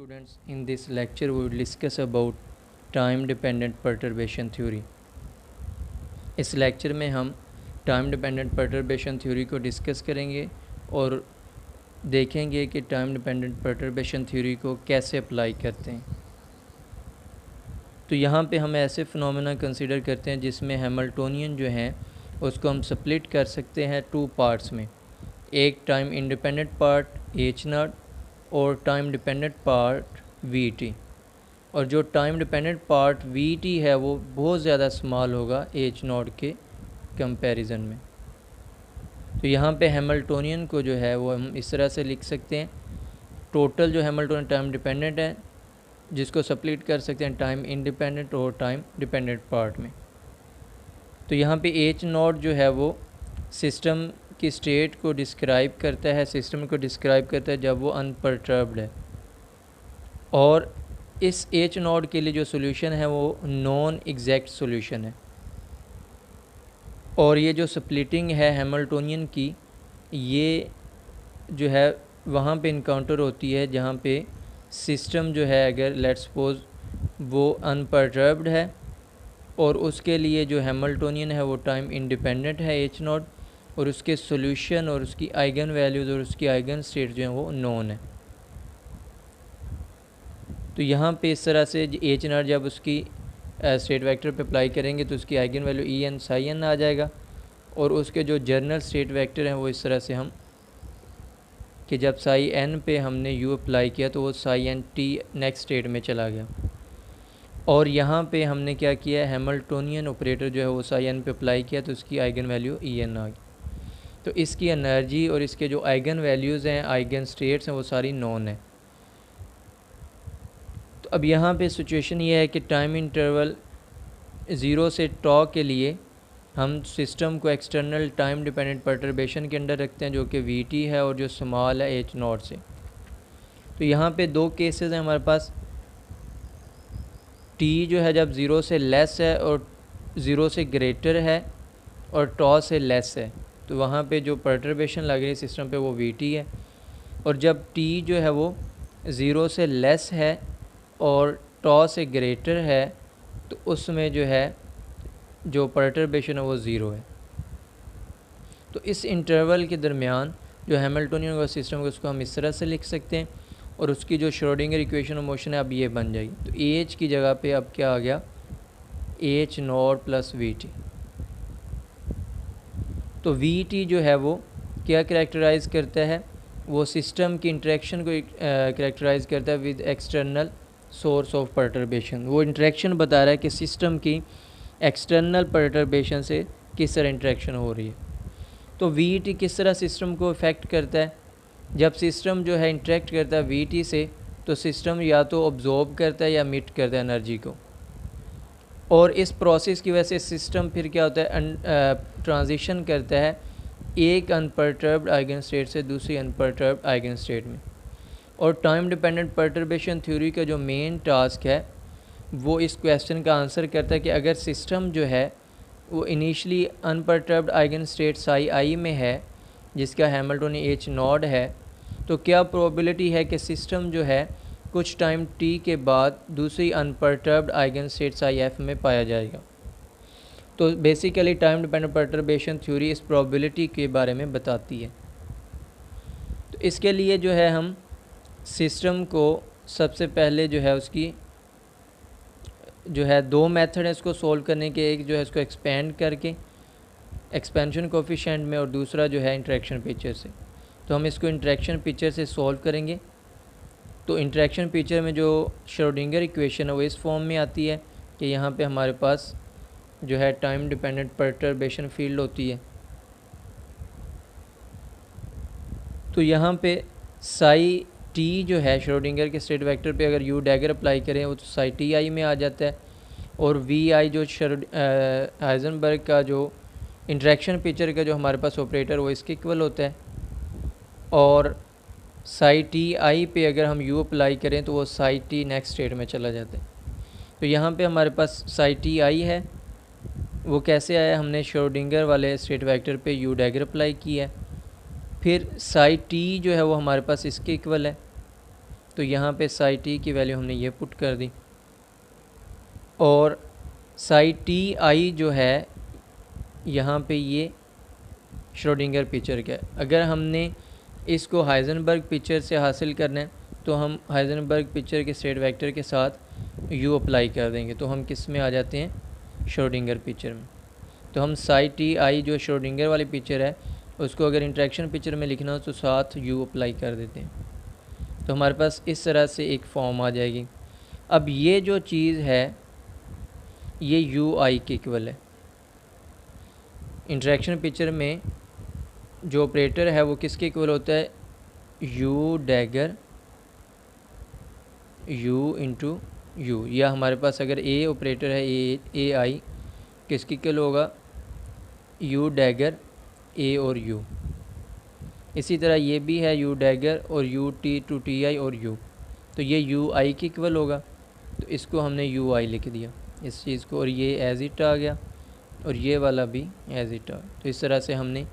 students, in this lecture we will discuss about time dependent perturbation theory. इस lecture में हम time dependent perturbation theory को discuss करेंगे और देखेंगे कि टाइम डिपेंडेंट परटर्बेशन थ्योरी को कैसे अप्लाई करते हैं। तो यहाँ पे हम ऐसे फिनोमेना कंसीडर करते हैं जिसमें हैमिल्टोनियन जो हैं उसको हम स्प्लिट कर सकते हैं टू पार्ट्स में, एक time independent part H naught और time dependent part V T. और जो time dependent part V T है वो बहुत ज़्यादा स्मॉल होगा एच नॉट के कंपैरिजन में। तो यहाँ पे हैमिल्टोनियन को जो है वो हम इस तरह से लिख सकते हैं, टोटल जो हैमिल्टोनियन टाइम डिपेंडेंट है जिसको स्प्लिट कर सकते हैं टाइम इंडिपेंडेंट और टाइम डिपेंडेंट पार्ट में। तो यहाँ पे एच नॉट जो है वो सिस्टम की स्टेट को डिस्क्राइब करता है, सिस्टम को डिस्क्राइब करता है जब वो अनपर्टर्ब्ड है। और इस एच नॉट के लिए जो सोल्यूशन है वो नॉन एग्जैक्ट सोल्यूशन है। और ये जो स्प्लिटिंग है हैमिल्टोनियन की, ये जो है वहाँ पे इनकाउंटर होती है जहाँ पे सिस्टम जो है अगर लेट्स सपोज वो अनपर्टर्ब्ड है और उसके लिए जो हैमिल्टोनियन है वो टाइम इंडिपेंडेंट है एच नॉट, और उसके सोल्यूशन और उसकी आइगन वैल्यूज़ और उसकी आइगन स्टेट जो है वो नॉन है। तो यहाँ पे इस तरह से एच नॉट जब उसकी स्टेट वेक्टर पे अप्लाई करेंगे तो उसकी eigen value E n psi n आ जाएगा, और उसके जो जर्नल स्टेट वेक्टर हैं वो इस तरह से हम कि जब साई एन पे हमने यू अप्लाई किया तो वो psi N T next state में चला गया। और यहाँ पे हमने क्या किया, हैमिल्टोनियन ऑपरेटर जो है वो साई एन पे अप्लाई किया तो उसकी आइगन वैल्यू ई एन आ गई। तो इसकी एनर्जी और इसके जो आइगन वैल्यूज़ हैं, आइगन स्टेट्स हैं, वो सारी नॉन है। तो अब यहाँ पे सिचुएशन ये है कि टाइम इंटरवल 0 से टॉ के लिए हम सिस्टम को एक्सटर्नल टाइम डिपेंडेंट परटर्बेशन के अंडर रखते हैं जो कि वी टी है और जो स्मॉल है एच नॉट से। तो यहाँ पे दो केसेस हैं हमारे पास, टी जो है जब 0 से लेस है और 0 से ग्रेटर है और टॉ से लेस है, तो वहाँ पे जो परटर्बेशन लग रही है सिस्टम पे वो वी टी है। और जब टी जो है वो 0 से लेस है और टॉ से ग्रेटर है तो उसमें जो है जो परटर्बेशन है वो ज़ीरो है। तो इस इंटरवल के दरमियान जो हैमिल्टोनियन का सिस्टम है उसको हम इस तरह से लिख सकते हैं, और उसकी जो श्रोडिंगर इक्वेशन ऑफ मोशन है अब ये बन जाएगी। तो एच की जगह पे अब क्या आ गया, H not plus we T. तो वी टी जो है वो क्या करेक्टराइज़ करता है, वो सिस्टम की इंटरेक्शन को करेक्टराइज़ करता है with external source of perturbation. वो इंटरेक्शन बता रहा है कि सिस्टम की एक्सटर्नल परटर्बेशन से किस तरह इंटरेक्शन हो रही है। तो वी टी किस तरह सिस्टम को इफ़ेक्ट करता है, जब सिस्टम जो है इंटरेक्ट करता है वी टी से तो सिस्टम या तो ऑब्जॉर्ब करता है या मिट करता है एनर्जी को, और इस प्रोसेस की वजह से सिस्टम फिर क्या होता है, ट्रांजिशन करता है एक अनपर्टर्ब्ड आइगन स्टेट से दूसरी अनपर्टर्ब्ड आइगन स्टेट में। और टाइम डिपेंडेंट परटर्बेशन थ्योरी का जो मेन टास्क है वो इस क्वेश्चन का आंसर करता है कि अगर सिस्टम जो है वो initially unperturbed eigen state psi I में है जिसका हैमिल्टोनियन एच नॉट है, तो क्या प्रोबेबिलिटी है कि सिस्टम जो है कुछ टाइम टी के बाद दूसरी unperturbed eigen state Sai F में पाया जाएगा। तो basically time dependent perturbation theory इस प्रोबेबिलिटी के बारे में बताती है। तो इसके लिए जो है हम सिस्टम को सबसे पहले जो है उसकी जो है दो मेथड है इसको सोल्व करने के, एक जो है इसको एक्सपेंड करके एक्सपेंशन कोफिशिएंट में और दूसरा जो है इंटरेक्शन पिक्चर से। तो हम इसको इंटरेक्शन पिक्चर से सॉल्व करेंगे। तो इंटरेक्शन पिक्चर में जो श्रोडिंगर इक्वेशन है वो इस फॉर्म में आती है कि यहाँ पे हमारे पास जो है टाइम डिपेंडेंट परटर्बेशन फील्ड होती है। तो यहाँ पे साई टी जो है श्रोडिंगर के स्टेट वेक्टर पे अगर यू डैगर अप्लाई करें वो तो साई टी आई में आ जाता है, और वी आई जो हाइजेनबर्ग का जो इंटरेक्शन पिक्चर का जो हमारे पास ऑपरेटर वो इसके इक्वल होता है, और साई टी आई पे अगर हम यू अप्लाई करें तो वो साई टी नेक्स्ट स्टेट में चला जाता है। तो यहाँ पे हमारे पास साई टी आई है, वो कैसे आया, हमने श्रोडिंगर वाले स्टेट वेक्टर पे यू डैगर अप्लाई किया है। फिर साई टी जो है वो हमारे पास इसके इक्वल है, तो यहाँ पे साई टी की वैल्यू हमने ये पुट कर दी, और साई टी आई जो है यहाँ पे ये श्रोडिंगर पिक्चर का है। अगर हमने इसको हाइजेनबर्ग पिक्चर से हासिल करना है तो हम हाइजेनबर्ग पिक्चर के स्टेट वेक्टर के साथ यू अप्लाई कर देंगे, तो हम किस में आ जाते हैं, श्रोडिंगर पिक्चर में। तो हम साई टी आई जो श्रोडिंगर वाली पिक्चर है उसको अगर इंटरेक्शन पिक्चर में लिखना हो तो साथ यू अप्लाई कर देते हैं, तो हमारे पास इस तरह से एक फॉर्म आ जाएगी। अब ये जो चीज़ है ये यू आई के इक्वल है। इंटरेक्शन पिक्चर में जो ऑपरेटर है वो किसके इक्वल होता है, U dagger you into you, या हमारे पास अगर ए ऑपरेटर है ए आई किसके इक्वल होगा, यू डैगर ए और यू। इसी तरह ये भी है यू डैगर और U T to T I और यू, तो ये यू आई के इक्वल होगा, तो इसको हमने यू आई लिख दिया इस चीज़ को, और ये एज इट आ गया और ये वाला भी एज इट आ। तो इस तरह से हमने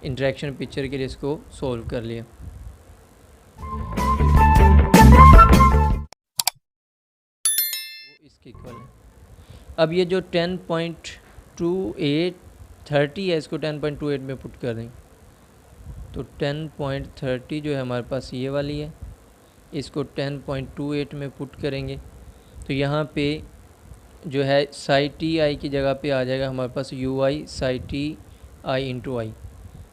इंटरेक्शन पिक्चर के लिए इसको सोल्व कर लिया। वो इसके इक्वल है। अब ये जो 10.28 30 है इसको 10.28 में पुट कर दें, तो 10.30 जो है हमारे पास ये वाली है, इसको 10.28 में पुट करेंगे तो यहाँ पे जो है साई टी आई की जगह पे आ जाएगा हमारे पास U I psi T I into I.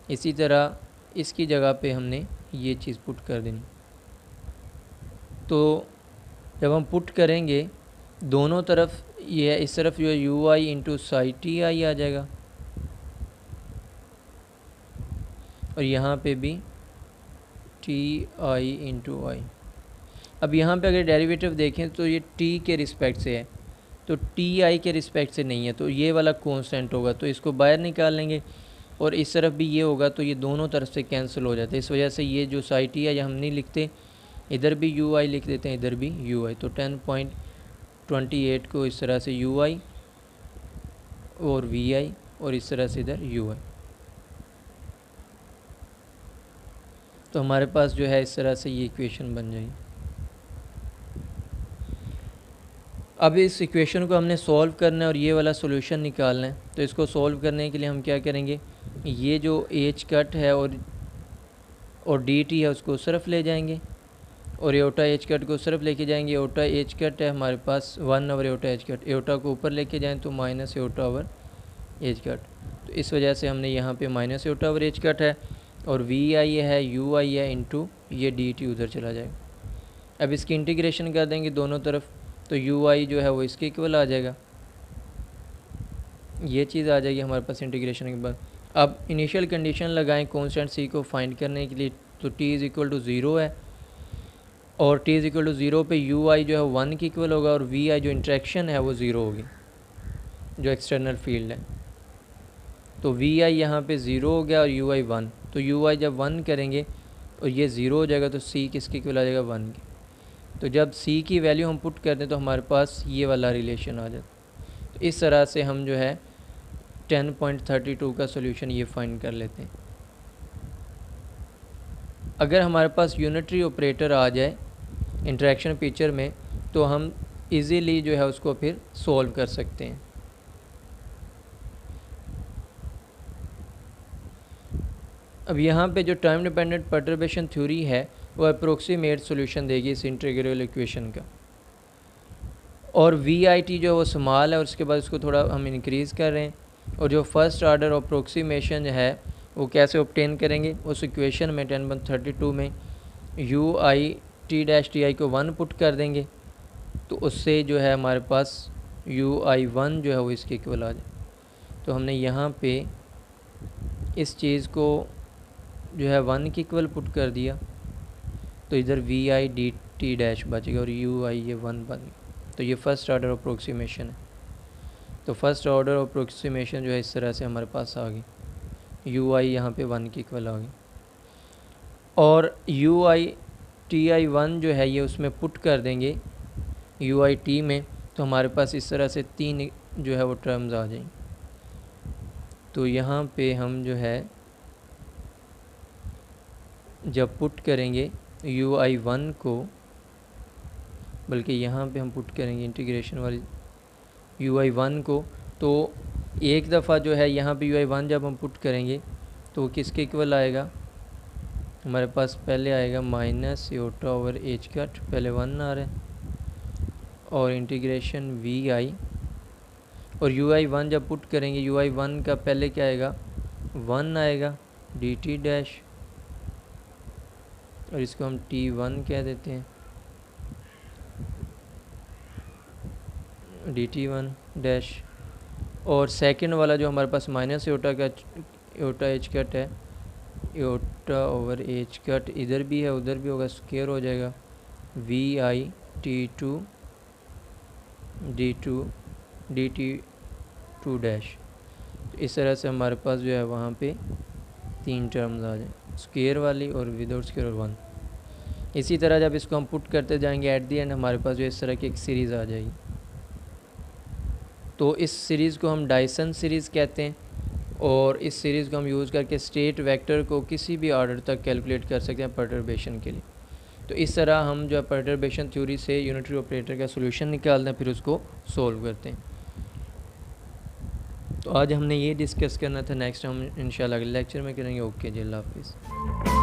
इसी तरह इसकी जगह पे हमने ये चीज़ पुट कर देनी। तो जब हम पुट करेंगे दोनों तरफ ये है, इस तरफ जो है U I into psi T I आ जाएगा और यहाँ पे भी टी आई इंटू आई। अब यहाँ पे अगर डेरिवेटिव देखें तो ये टी के रिस्पेक्ट से है, तो टी आई के रिस्पेक्ट से नहीं है, तो ये वाला कांस्टेंट होगा, तो इसको बाहर निकाल लेंगे और इस तरफ भी ये होगा, तो ये दोनों तरफ से कैंसिल हो जाते हैं। इस वजह से ये जो साई टी आई हम नहीं लिखते, इधर भी यू आई लिख देते हैं, इधर भी यू आई। तो 10.28 को इस तरह से यू आई और वी आई और इस तरह से इधर यू आई। तो हमारे पास जो है इस तरह से ये इक्वेशन बन जाएगी। अब इस इक्वेशन को हमने सॉल्व करना है और ये वाला सॉल्यूशन निकालना है। तो इसको सॉल्व करने के लिए हम क्या करेंगे, ये जो एच कट है और डी टी है उसको सिर्फ ले जाएंगे और एओटा एच कट को सिर्फ लेके जाएंगे। एओटा एच कट है हमारे पास 1 over aorta H cut, aorta को ऊपर लेके जाएं तो minus aorta over H cut. तो इस वजह से हमने यहाँ पे minus aorta over H cut है और वी आई है यू आई है इंटू ये डी टी उधर चला जाएगा। अब इसकी इंटीग्रेशन कर देंगे दोनों तरफ, तो यू आई जो है वो इसके इक्वल आ जाएगा, ये चीज़ आ जाएगी हमारे पास इंटीग्रेशन के बाद। अब इनिशियल कंडीशन लगाएं कांस्टेंट सी को फाइंड करने के लिए, तो टी इज़ इक्वल टू 0 है और टी इज़ इक्वल टू 0 पे यू आई जो है 1 के इक्वल होगा और वी आई जो इंट्रैक्शन है वो 0 होगी, जो एक्सटर्नल फील्ड है। तो वी आई यहाँ पर 0 हो गया और यू आई 1, तो यू आई जब 1 करेंगे और ये 0 हो जाएगा तो सी किसके इक्वल आ जाएगा, 1 के। तो जब सी की वैल्यू हम पुट कर दें तो हमारे पास ये वाला रिलेशन आ जाता। तो इस तरह से हम जो है 10.32 का सोल्यूशन ये फाइंड कर लेते हैं। अगर हमारे पास यूनिटरी ऑपरेटर आ जाए इंटरेक्शन पिक्चर में तो हम इजीली जो है उसको फिर सॉल्व कर सकते हैं। अब यहाँ पे जो टाइम डिपेंडेंट परटर्बेशन थ्योरी है वो अप्रोक्सीमेट सॉल्यूशन देगी इस इंटीग्रल इक्वेशन का, और वी आई टी जो है वो स्मॉल है और उसके बाद उसको थोड़ा हम इंक्रीज़ कर रहे हैं। और जो फर्स्ट ऑर्डर अप्रोक्सीमेशन है वो कैसे ऑब्टेन करेंगे, उस इक्वेशन में 10.32 में you I T dash T I को 1 पुट कर देंगे तो उससे जो है हमारे पास यू आई 1 जो है वो इसके इक्वल आ जाए। तो हमने यहाँ पे इस चीज़ को जो है 1 के इक्वल पुट कर दिया, तो इधर V I D T dash बचेगा और यू आई ये 1 बन गया। तो ये फर्स्ट ऑर्डर अप्रोक्सीमेशन है। तो फर्स्ट ऑर्डर अप्रोक्सीमेशन जो है इस तरह से हमारे पास आ गई, यू आई यहाँ पे 1 के इक्वल आ गई और यू आई टी आई 1 जो है ये उसमें पुट कर देंगे यू आई टी में, तो हमारे पास इस तरह से 3 जो है वो टर्म्स आ जाएंगी। तो यहाँ पे हम जो है जब पुट करेंगे यू आई 1 को बल्कि यहाँ पे हम पुट करेंगे इंटीग्रेशन वाली UI1 को। तो एक दफ़ा जो है यहाँ पे UI1 जब हम पुट करेंगे तो किसके इक्वल आएगा, हमारे पास पहले आएगा minus iota over H cut, पहले 1 आ रहा है, और इंटीग्रेशन VI, और UI1 जब पुट करेंगे UI1 का पहले क्या आएगा, 1 आएगा dt डैश, और इसको हम T1 कह देते हैं, dt1 डैश। और सेकंड वाला जो हमारे पास माइनस योटा का योटा एच कट है, योटा ओवर एच कट इधर भी है उधर भी होगा, स्क्वायर हो जाएगा VI T2 D2 dt2 dash. तो इस तरह से हमारे पास जो है वहाँ पे 3 टर्म्स आ जाए, स्क्वायर वाली और विदाउट स्क्वायर और 1। इसी तरह जब इसको हम पुट करते जाएंगे एट दी एंड हमारे पास जो इस तरह की एक सीरीज़ आ जाएगी। तो इस सीरीज़ को हम डायसन सीरीज़ कहते हैं, और इस सीरीज़ को हम यूज़ करके स्टेट वेक्टर को किसी भी ऑर्डर तक कैलकुलेट कर सकते हैं परटर्बेशन के लिए। तो इस तरह हम जो है परटर्बेशन थ्योरी से यूनिटरी ऑपरेटर का सोल्यूशन निकालते हैं, फिर उसको सोल्व करते हैं। तो आज हमने ये डिस्कस करना था, नेक्स्ट हम इंशाल्लाह अगले लेक्चर में करेंगे। ओके जी, अल्लाह हाफिज़।